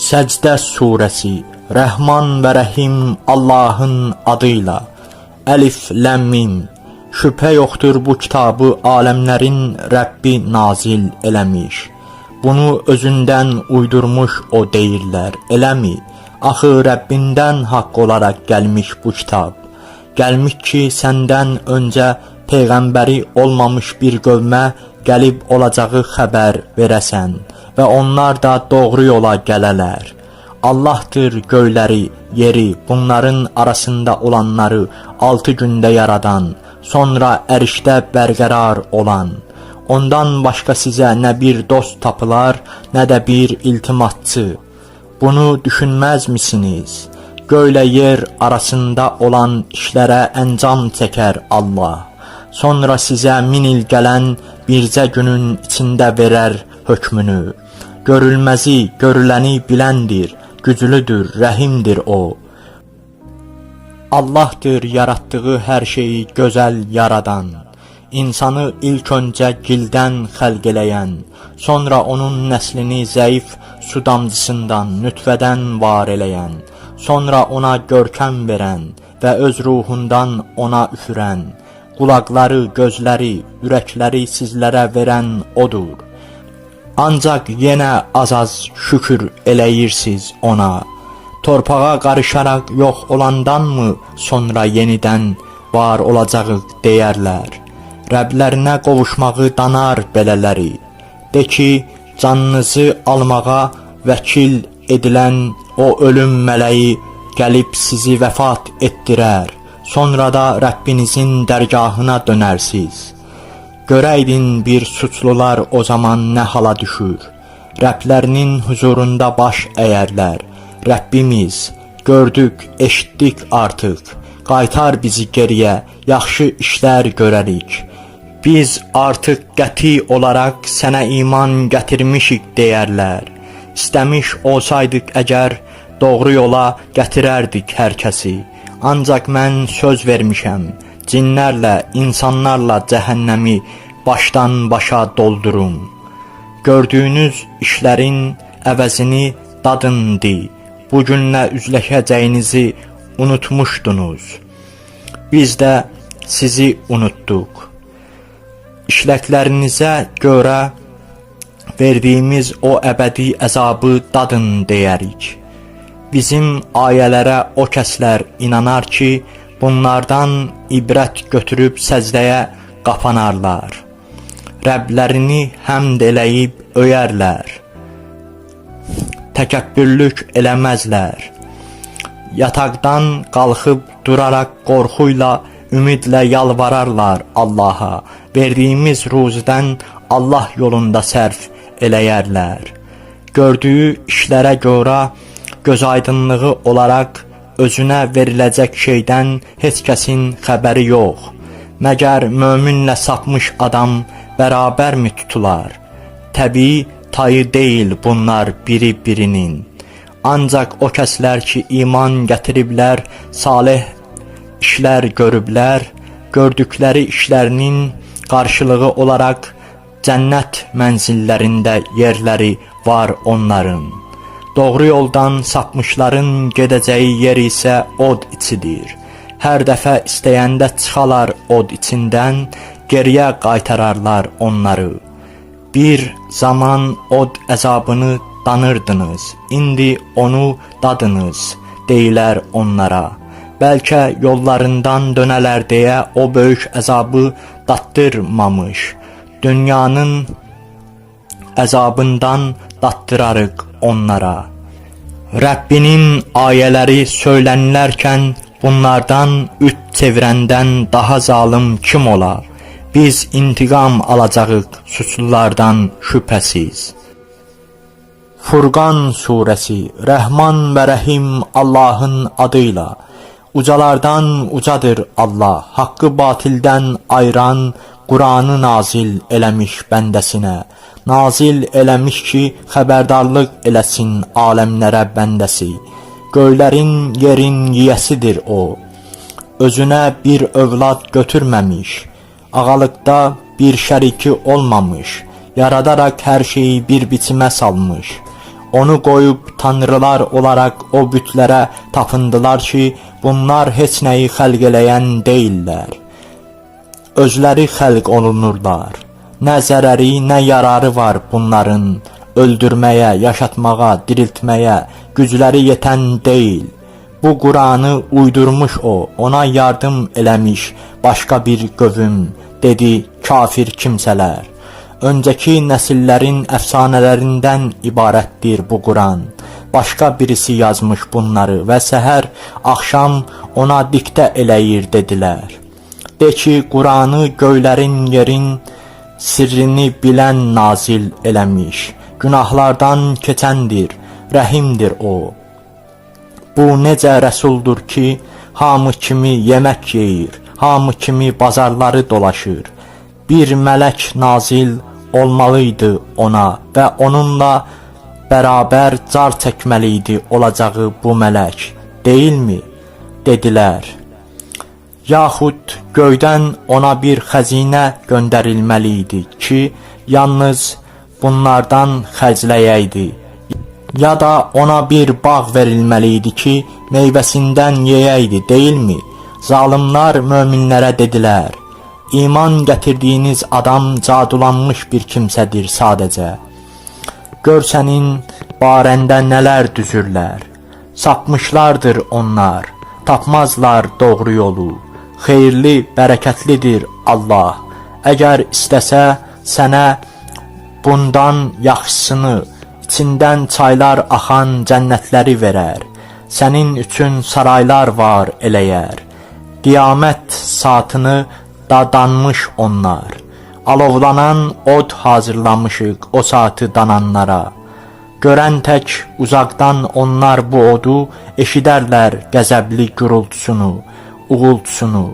Səcdə surəsi. Rəhman və Rəhim Allahın adıyla. Əlif, Ləm, Mim. Şübhə yoxdur bu kitabı aləmlərin Rəbbi nazil eləmiş. Bunu özündən uydurmuş o deyirlər, eləmi? Axı Rəbbindən haqq olaraq gəlmiş bu kitab. Gəlmiş ki, səndən öncə Peyğəmbəri olmamış bir qövmə gəlib olacağı xəbər verəsən və onlar da doğru yola gələlər. Allahdır göyləri, yeri, bunların arasında olanları 6 gündə yaradan, sonra ərişdə bərqərar olan. Ondan başqa sizə nə bir dost tapılar, nə də bir iltimatçı. Bunu düşünməz misiniz? Göylə yer arasında olan işlərə əncam çəkər Allah. Sonra sizə 1000 il gələn bircə günün içində verər hökmünü. Görülməzi, görüləni biləndir, güclüdür, rəhimdir o. Allahdır yaratdığı hər şeyi gözəl yaradan, insanı ilk öncə gildən xəlq eləyən, sonra onun nəslini zəif su damcısından, nütfədən var eləyən, sonra ona görkəm verən və öz ruhundan ona üfürən, qulaqları, gözləri, ürəkləri sizlərə verən odur. Ancaq yenə az-az şükür eləyirsiniz ona. Torpağa qarışaraq yox olandanmı sonra yenidən var olacağıq deyərlər. Rəblərinə qovuşmağı danar belələri. De ki, canınızı almağa vəkil edilən o ölüm mələyi gəlib sizi vəfat etdirər. Sonra da Rəbbinizin dərgahına dönərsiz. Görəydin bir suçlular o zaman nə hala düşür. Rəblərinin huzurunda baş əyərlər. Rəbbimiz, gördük, eşitdik artıq. Qaytar bizi geriyə, yaxşı işlər görərik. Biz artıq qəti olaraq sənə iman gətirmişik deyərlər. İstəmiş olsaydıq əgər, doğru yola gətirərdik hər kəsi. Ancaq mən söz vermişəm, cinlərlə, insanlarla cəhənnəmi başdan başa doldurum. Gördüyünüz işlərin əvəzini dadındı. Bugünlə üzləşəcəyinizi unutmuşdunuz. Biz də sizi unutduq. İşləklərinizə görə verdiyimiz o əbədi əzabı dadın deyərik. Bizim ayələrə o kəslər inanar ki, bunlardan ibrət götürüb səcdəyə qapanarlar. Rəblərini həmd eləyib öyərlər. Təkəbbürlük eləməzlər. Yataqdan qalxıb duraraq qorxuyla, ümidlə yalvararlar Allaha. Verdiyimiz ruzidən Allah yolunda sərf eləyərlər. Gördüyü işlərə görə gözaydınlığı olaraq özünə veriləcək şeydən heç kəsin xəbəri yox. Məgər möminlə sapmış adam bərabərmi tutular? Təbii tayı deyil bunlar biri birinin. Ancaq o kəslər ki, iman gətiriblər, salih işlər görüblər, gördükləri işlərinin qarşılığı olaraq cənnət mənzillərində yerləri var onların. Doğru yoldan sapmışların gedəcəyi yer isə od içidir. Hər dəfə istəyəndə çıxalar od içindən, geriyə qaytararlar onları. Bir zaman od əzabını danırdınız, indi onu dadınız, deyilər onlara. Bəlkə yollarından dönələr deyə o böyük əzabı daddırmamış. Dünyanın əzabından daddırarıq onlara. Rəbbinin ayələri söylənlərkən bunlardan üç çevirəndən daha zalım kim ola? Biz intiqam alacağıq suçlulardan şübhəsiz. Furqan surəsi. Rəhman və Rəhim Allahın adıyla. Ucalardan ucadır Allah, haqqı batildən ayıran Quranı nazil eləmiş bəndəsinə. Nazil eləmiş ki, xəbərdarlıq eləsin aləmlərə bəndəsi. Göylərin, yerin yiyəsidir o. Özünə bir övlad götürməmiş. Ağalıqda bir şəriki olmamış. Yaradaraq hər şeyi bir biçimə salmış. Onu qoyub tanrılar olaraq o bütlərə tapındılar ki, bunlar heç nəyi xəlq eləyən deyillər. Özləri xəlq olunurlar. Nə zərəri, nə yararı var bunların, öldürməyə, yaşatmağa, diriltməyə gücləri yetən deyil. Bu Qur'anı uydurmuş o, ona yardım eləmiş başqa bir qövüm, dedi kafir kimsələr. Öncəki nəsillərin əfsanələrindən ibarətdir bu Qur'an. Başqa birisi yazmış bunları və səhər, axşam ona diktə eləyir dedilər. De ki, Qur'anı göylərin, yerin sirrini bilən nazil eləmiş. Günahlardan keçəndir, rəhimdir o. Bu necə rəsuldur ki, hamı kimi yemək yeyir, hamı kimi bazarları dolaşır. Bir mələk nazil olmalıydı ona və onunla bərabər car çəkməliydi olacağı bu mələk, deyilmi? Dedilər. Yaxud göydən ona bir xəzinə göndərilməliydi ki, yalnız bunlardan xərcləyəydi. Ya da ona bir bağ verilməliydi ki, meyvəsindən yeyəydi, deyilmi? Zalimlar möminlərə dedilər. İman gətirdiyiniz adam cadulanmış bir kimsədir sadəcə. Gör sənin barəndə nələr düzürlər. Sapmışlardır onlar, tapmazlar doğru yolu. Xeyirli, bərəkətlidir Allah. Əgər istəsə sənə bundan yaxşısını, içindən çaylar axan cənnətləri verər. Sənin üçün saraylar var eləyər. Qiyamət saatını dadanmış onlar. Alovlanan od hazırlamışıq o saatı dananlara. Görən tək uzaqdan onlar bu odu eşidərlər qəzəbli gürültüsünü, uğultusunu.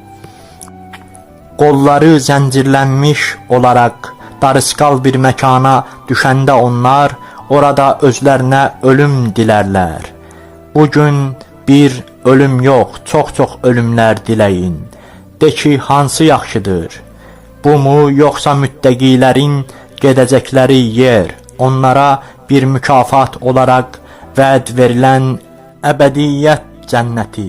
Qolları zəncirlənmiş olaraq darısqal bir məkana düşəndə onlar orada özlərinə ölüm dilərlər. Bugün bir ölüm yox, çox-çox ölümlər diləyin. De ki, hansı yaxşıdır? Bu mu, yoxsa müttəqilərin gedəcəkləri yer, onlara bir mükafat olaraq vəd verilən əbədiyyət cənnəti?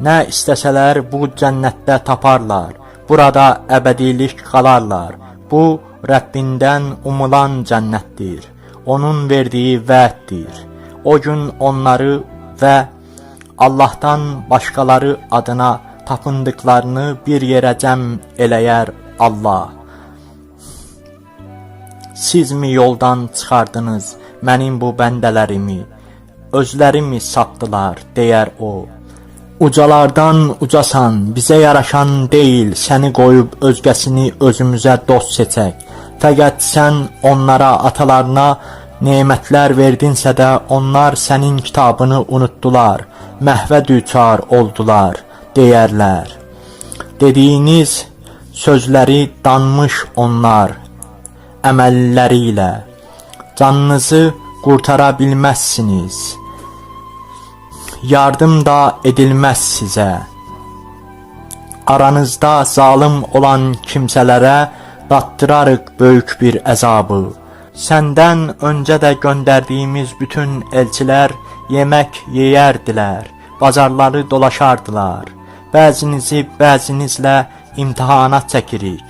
Nə istəsələr bu cənnətdə taparlar, burada əbədilik qalarlar. Bu, Rəbbindən umulan cənnətdir, onun verdiyi vəddir. O gün onları və Allahdan başqaları adına tapındıqlarını bir yerə cəm eləyər Allah. Siz mi yoldan çıxardınız mənim bu bəndələrimi, özlərimi satdılar, deyər o. Ucalardan ucasan, bizə yaraşan deyil, səni qoyub özgəsini özümüzə dost seçək. Fəqət sən onlara, atalarına nemətlər verdinsə də, onlar sənin kitabını unutdular, məhvə düçar oldular, deyərlər. Dediyiniz sözləri danmış onlar əməlləri ilə. Canınızı qurtara bilməzsiniz, yardım da edilməz sizə. Aranızda zalim olan kimsələrə dattırarıq böyük bir əzabı. Səndən öncə də göndərdiyimiz bütün elçilər yemək yeyərdilər, bazarları dolaşardılar. Bəzinizi bəzinizlə imtihana çəkirik.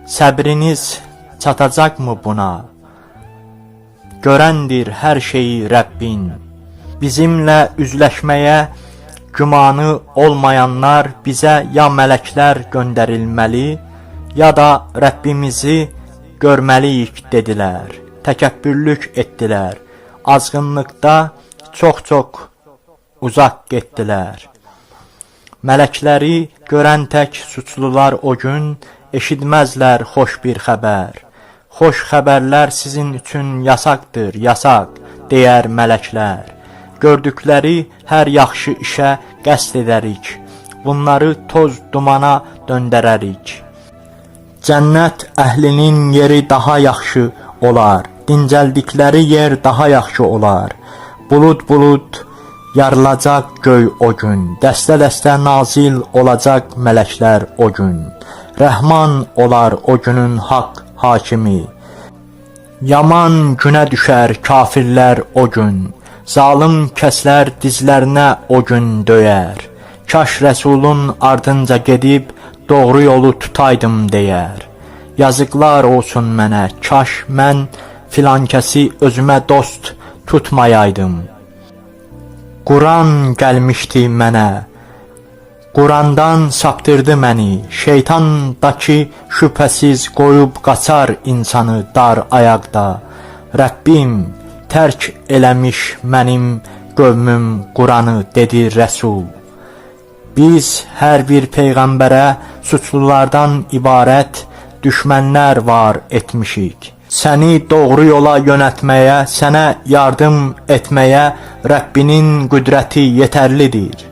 Səbriniz çatacaqmı buna? Görəndir hər şeyi Rəbbin. Bizimlə üzləşməyə gümanı olmayanlar bizə ya mələklər göndərilməli, ya da Rəbbimizi görməliyik dedilər. Təkəbbürlük etdilər. Azğınlıqda çox-çox uzaq getdilər. Mələkləri görən tək suçlular o gün eşitməzlər xoş bir xəbər. Xoş xəbərlər sizin üçün yasaqdır, yasaq, deyər mələklər. Gördükləri hər yaxşı işə qəsd edərik. Bunları toz dumana döndərərik. Cənnət əhlinin yeri daha yaxşı olar. Dincəldikləri yer daha yaxşı olar. Bulud yarılacaq göy o gün. Dəstə-dəstə nazil olacaq mələklər o gün. Rəhman olar o günün haqq hakimi. Yaman günə düşər kafirlər o gün, zalım kəslər dizlərinə o gün döyər. Kaş Rəsulun ardınca gedib doğru yolu tutaydım deyər. Yazıqlar olsun mənə, kaş mən filankəsi özümə dost tutmayaydım. Quran gəlmişdi mənə, Qurandan saptırdı məni, şeytandakı şübhəsiz qoyub qaçar insanı dar ayaqda. Rəbbim tərk eləmiş mənim qövmüm Quranı, dedi Rəsul. Biz hər bir peyğəmbərə suçlulardan ibarət düşmənlər var etmişik. Səni doğru yola yönətməyə, sənə yardım etməyə Rəbbinin qüdrəti yetərlidir.